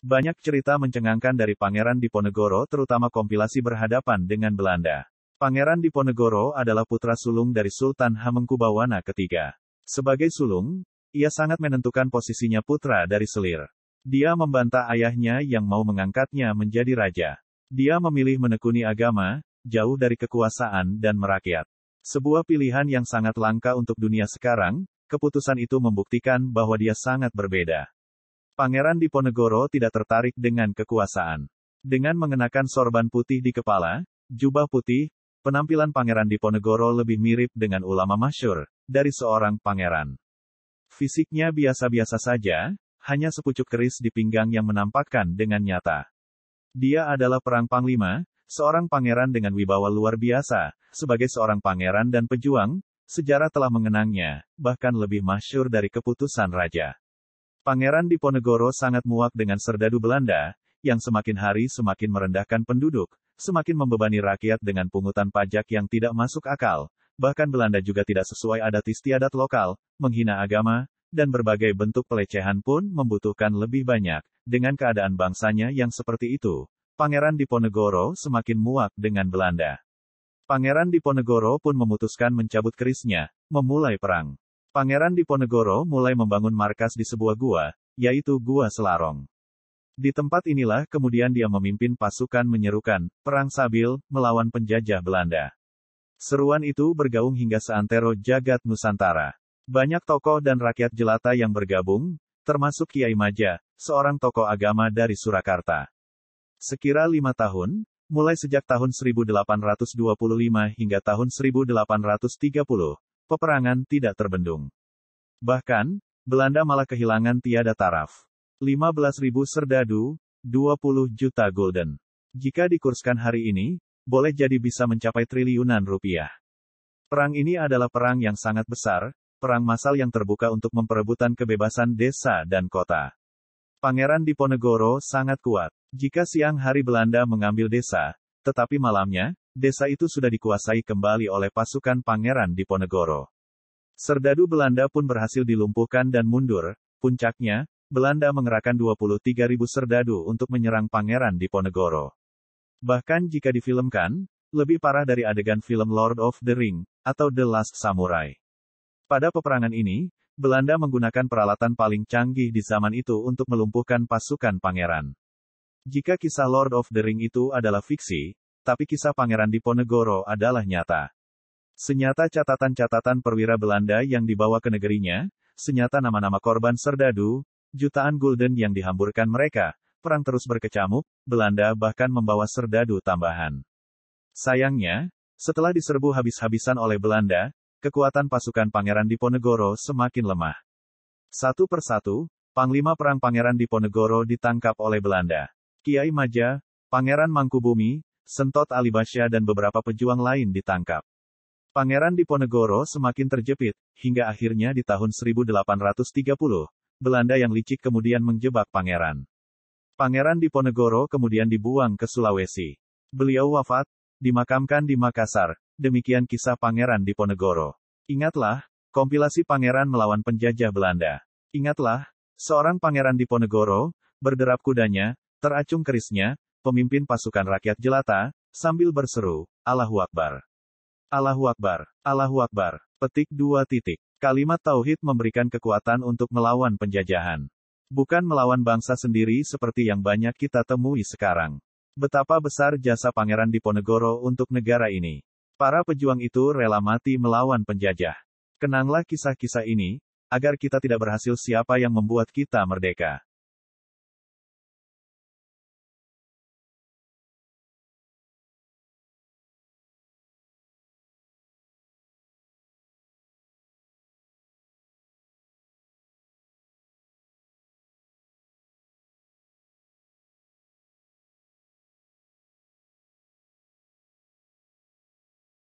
Banyak cerita mencengangkan dari Pangeran Diponegoro terutama kompilasi berhadapan dengan Belanda. Pangeran Diponegoro adalah putra sulung dari Sultan Hamengkubuwana III. Sebagai sulung, ia sangat menentukan posisinya putra dari selir. Dia membantah ayahnya yang mau mengangkatnya menjadi raja. Dia memilih menekuni agama, jauh dari kekuasaan dan merakyat. Sebuah pilihan yang sangat langka untuk dunia sekarang, keputusan itu membuktikan bahwa dia sangat berbeda. Pangeran Diponegoro tidak tertarik dengan kekuasaan. Dengan mengenakan sorban putih di kepala, jubah putih, penampilan Pangeran Diponegoro lebih mirip dengan ulama masyhur, dari seorang pangeran. Fisiknya biasa-biasa saja, hanya sepucuk keris di pinggang yang menampakkan dengan nyata. Dia adalah perang panglima, seorang pangeran dengan wibawa luar biasa. Sebagai seorang pangeran dan pejuang, sejarah telah mengenangnya, bahkan lebih masyhur dari keputusan raja. Pangeran Diponegoro sangat muak dengan serdadu Belanda, yang semakin hari semakin merendahkan penduduk, semakin membebani rakyat dengan pungutan pajak yang tidak masuk akal. Bahkan Belanda juga tidak sesuai adat istiadat lokal, menghina agama, dan berbagai bentuk pelecehan pun membutuhkan lebih banyak. Dengan keadaan bangsanya yang seperti itu, Pangeran Diponegoro semakin muak dengan Belanda. Pangeran Diponegoro pun memutuskan mencabut kerisnya, memulai perang. Pangeran Diponegoro mulai membangun markas di sebuah gua, yaitu Gua Selarong. Di tempat inilah kemudian dia memimpin pasukan menyerukan perang Sabil melawan penjajah Belanda. Seruan itu bergaung hingga seantero jagat Nusantara. Banyak tokoh dan rakyat jelata yang bergabung, termasuk Kiai Maja, seorang tokoh agama dari Surakarta. Sekira 5 tahun, mulai sejak tahun 1825 hingga tahun 1830, peperangan tidak terbendung. Bahkan, Belanda malah kehilangan tiada taraf. 15.000 serdadu, 20 juta gulden. Jika dikurskan hari ini, boleh jadi bisa mencapai triliunan rupiah. Perang ini adalah perang yang sangat besar, perang massal yang terbuka untuk memperebutkan kebebasan desa dan kota. Pangeran Diponegoro sangat kuat. Jika siang hari Belanda mengambil desa, tetapi malamnya, desa itu sudah dikuasai kembali oleh pasukan Pangeran Diponegoro. Serdadu Belanda pun berhasil dilumpuhkan dan mundur. Puncaknya, Belanda mengerahkan 23.000 serdadu untuk menyerang Pangeran Diponegoro. Bahkan jika difilmkan, lebih parah dari adegan film Lord of the Ring, atau The Last Samurai. Pada peperangan ini, Belanda menggunakan peralatan paling canggih di zaman itu untuk melumpuhkan pasukan pangeran. Jika kisah Lord of the Ring itu adalah fiksi, tapi kisah Pangeran Diponegoro adalah nyata. Senyata catatan-catatan perwira Belanda yang dibawa ke negerinya, senyata nama-nama korban serdadu, jutaan gulden yang dihamburkan mereka, perang terus berkecamuk, Belanda bahkan membawa serdadu tambahan. Sayangnya, setelah diserbu habis-habisan oleh Belanda, kekuatan pasukan Pangeran Diponegoro semakin lemah. Satu persatu, panglima perang Pangeran Diponegoro ditangkap oleh Belanda. Kiai Maja, Pangeran Mangkubumi, Sentot Alibasya dan beberapa pejuang lain ditangkap. Pangeran Diponegoro semakin terjepit, hingga akhirnya di tahun 1830, Belanda yang licik kemudian menjebak Pangeran. Pangeran Diponegoro kemudian dibuang ke Sulawesi. Beliau wafat, dimakamkan di Makassar. Demikian kisah Pangeran Diponegoro. Ingatlah, kompilasi Pangeran melawan penjajah Belanda. Ingatlah, seorang Pangeran Diponegoro, berderap kudanya, teracung kerisnya, pemimpin pasukan rakyat jelata, sambil berseru, Allahu Akbar. Allahu Akbar. Allahu Akbar. Petik 2 titik. Kalimat tauhid memberikan kekuatan untuk melawan penjajahan. Bukan melawan bangsa sendiri seperti yang banyak kita temui sekarang. Betapa besar jasa Pangeran Diponegoro untuk negara ini. Para pejuang itu rela mati melawan penjajah. Kenanglah kisah-kisah ini, agar kita tidak berhasil siapa yang membuat kita merdeka.